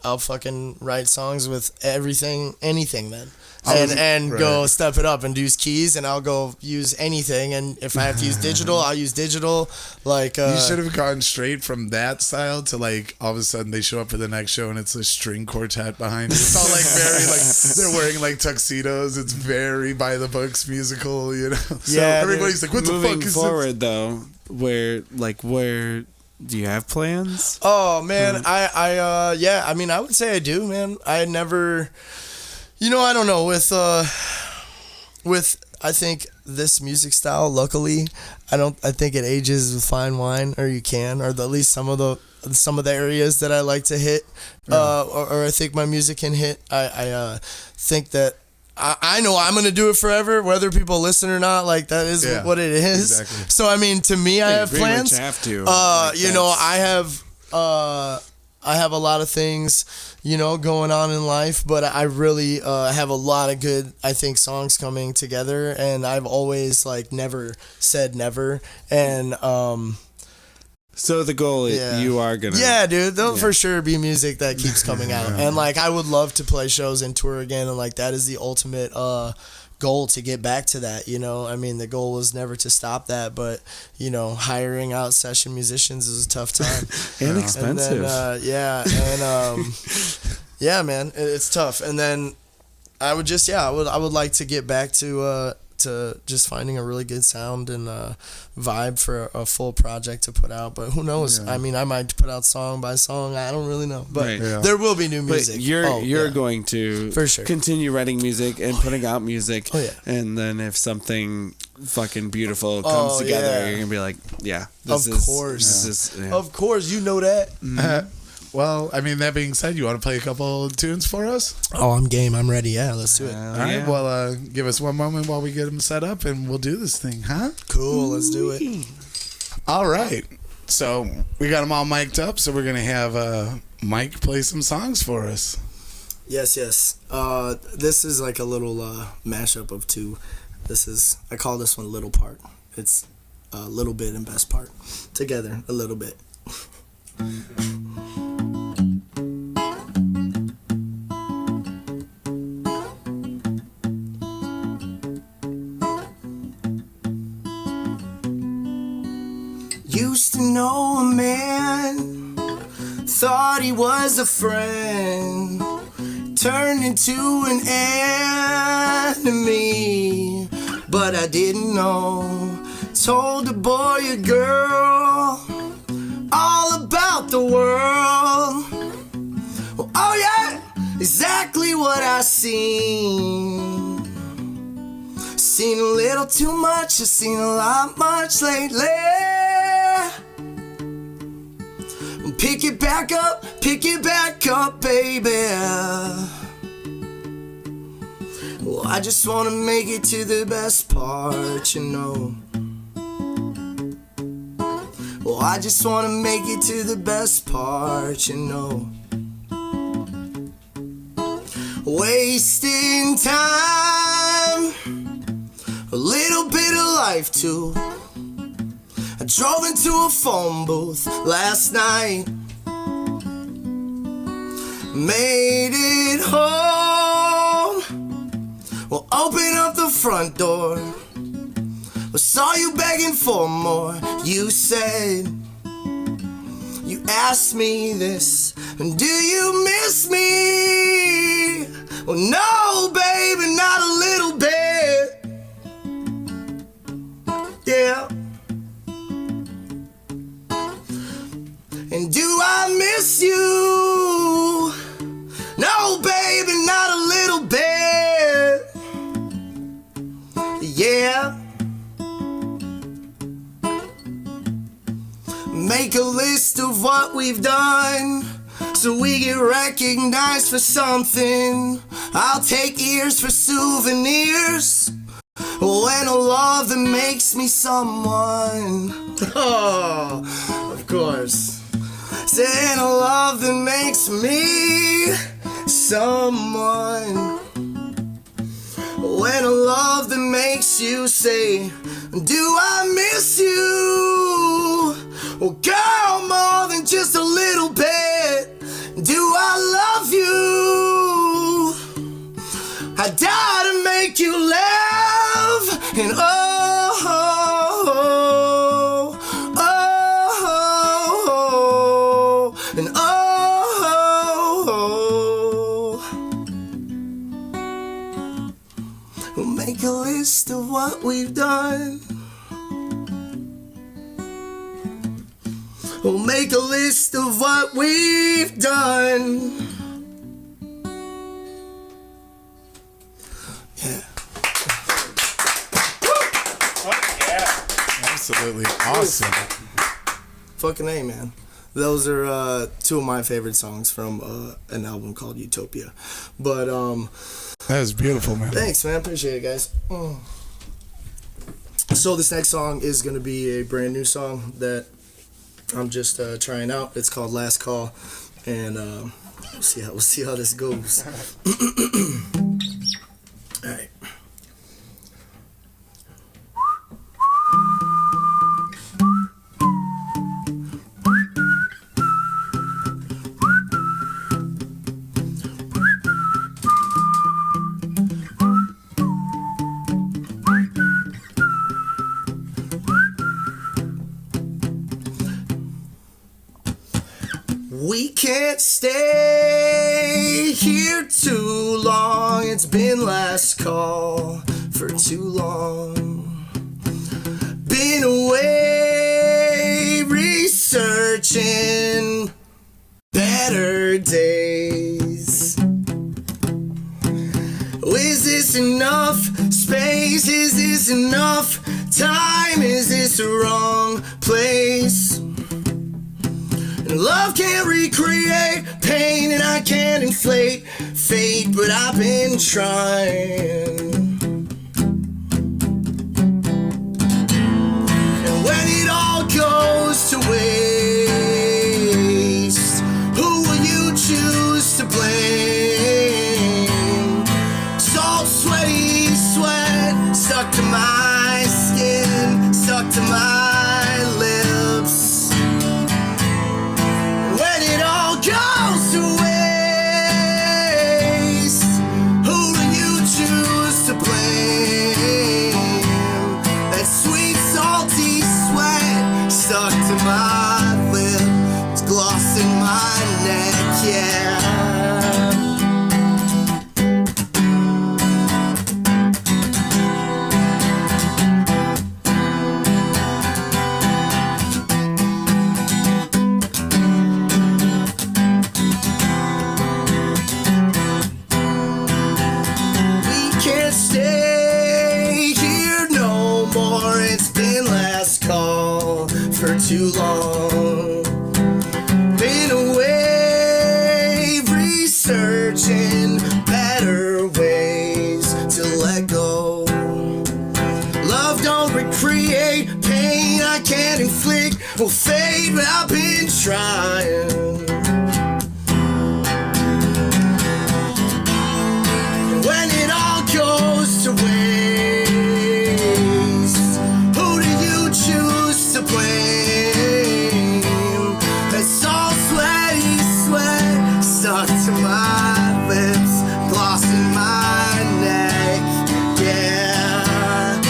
[SPEAKER 5] I'll fucking write songs with anything then. And go step it up and use keys, and I'll go use anything. And if I have to use digital, I'll use digital. Like
[SPEAKER 1] You should have gone straight from that style to like all of a sudden they show up for the next show and it's a string quartet behind it. It's all like very like they're wearing like tuxedos. It's very by the books musical, you know. So
[SPEAKER 5] Yeah,
[SPEAKER 1] everybody's like, what the
[SPEAKER 2] Moving
[SPEAKER 1] fuck is
[SPEAKER 2] forward, though, where do you have plans?
[SPEAKER 5] Oh man, I mean, I would say I do, man. I never, I don't know, with I think this music style, luckily, I think it ages with fine wine, or you can, or at least some of the areas that I like to hit, or I think my music can hit. I think that I know I'm gonna do it forever, whether people listen or not. Like that is what it is.
[SPEAKER 1] Exactly.
[SPEAKER 5] So I mean, to me, I have
[SPEAKER 2] pretty
[SPEAKER 5] plans.
[SPEAKER 2] much have to.
[SPEAKER 5] I have a lot of things, going on in life, but I really have a lot of good, I think, songs coming together, and I've always like never said never, and
[SPEAKER 2] so the goal is you are gonna.
[SPEAKER 5] Yeah, dude, there'll for sure be music that keeps coming out, and like I would love to play shows and tour again, and like that is the ultimate goal, to get back to that. I mean, the goal was never to stop that, but hiring out session musicians is a tough time.
[SPEAKER 2] And expensive.
[SPEAKER 5] Yeah, man, it's tough. And then I would just I would like to get back to just finding a really good sound and vibe for a full project to put out. But who knows? I mean, I might put out song by song. I don't really know. But
[SPEAKER 2] Right.
[SPEAKER 5] there will be new music.
[SPEAKER 2] But you're going to
[SPEAKER 5] For sure.
[SPEAKER 2] continue writing music and putting out music.
[SPEAKER 5] Oh, yeah.
[SPEAKER 2] And then if something fucking beautiful comes together,
[SPEAKER 5] yeah.
[SPEAKER 2] you're gonna be like,
[SPEAKER 5] Of course. Of course, you know that.
[SPEAKER 1] Well, I mean, that being said, you want to play a couple tunes for us?
[SPEAKER 5] Oh, I'm game. I'm ready. Yeah, let's do it.
[SPEAKER 1] All right, well, give us one moment while we get them set up and we'll do this thing, huh?
[SPEAKER 5] Cool, let's do it.
[SPEAKER 1] All right. So we got them all mic'd up, so we're going to have Mike play some songs for us.
[SPEAKER 5] Yes. This is like a little mashup of two. I call this one Little Part. It's a little bit and best part. Together, a little bit. Used to know a man, thought he was a friend, turned into an enemy, but I didn't know. Told a boy or girl all about the world. Well, oh yeah, exactly what I seen. Seen a little too much, I've seen a lot much lately. Pick it back up, baby. Well, I just wanna make it to the best part, Well, I just wanna make it to the best part, Wasting time, a little bit of life too. I drove into a phone booth last night, made it home. Well, open up the front door. I saw you begging for more. You said, you asked me this, and do you miss me? Well, no, baby, not a little bit. Yeah. And do I miss you? No, baby, not a little Yeah. Make a list of what we've done so we get recognized for something. I'll take ears for souvenirs when a love that makes me someone. Oh, of course. Saying a love that makes me someone. When a love that makes you say, do I miss you? Well, girl, more than just a little bit. Do I love you? I die to make you laugh. And oh, oh, oh, oh, and oh, we'll make a list of what we've done. We'll make a list of what we've done. Yeah.
[SPEAKER 1] Absolutely awesome.
[SPEAKER 5] Fucking A, man. Those are two of my favorite songs from an album called Utopia. But
[SPEAKER 1] That was beautiful, man.
[SPEAKER 5] thanks, man. Appreciate it, guys. So this next song is gonna be a brand new song that I'm just trying out. It's called Last Call, and we'll see how this goes. All right. We can't stay here too long. It's been last call for too long. Been away researching better days. Is this enough space? Is this enough time? Is this the wrong place? And love can't recreate pain, and I can't inflate fate, but I've been trying. And when it all goes to waste, who will you choose to blame? Salt, sweaty sweat stuck to my skin, stuck to my lips. When it all goes to waste, who do you choose to blame? That sweet salty sweat stuck to my lips, glossing my neck, yeah. Can't stay here no more. It's been last call for too long. Been away researching better ways to let go. Love don't recreate pain I can't inflict. Will fade, but I've been trying. When it all goes to waste, who do you choose to blame? That salt, sweaty sweat stuck to my lips, glossing my neck, yeah.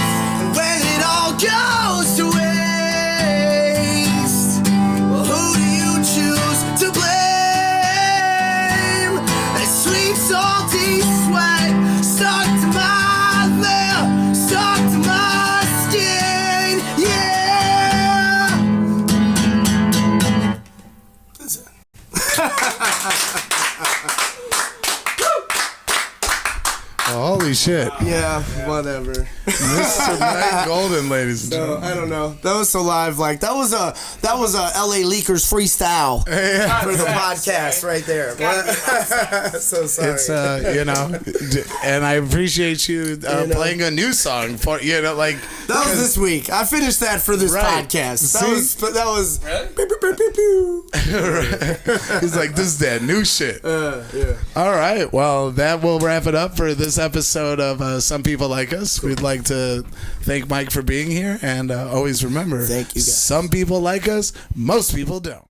[SPEAKER 5] When it all goes to waste, well, who do you choose
[SPEAKER 1] shit.
[SPEAKER 5] Yeah, whatever.
[SPEAKER 1] Mr. Mike Golden, ladies and
[SPEAKER 5] So,
[SPEAKER 1] gentlemen.
[SPEAKER 5] I don't know. That was so live. Like that was a LA Leakers freestyle for the podcast right there. So sorry.
[SPEAKER 1] It's and I appreciate you playing a new song for like
[SPEAKER 5] that was this week. I finished that for this podcast. That was.
[SPEAKER 1] He's like, this is that new shit.
[SPEAKER 5] Yeah.
[SPEAKER 1] All right. Well, that will wrap it up for this episode of Some People Like Us. We'd like to thank Mike for being here, and always remember,
[SPEAKER 5] Thank you, guys.
[SPEAKER 1] Some people like us, most people don't.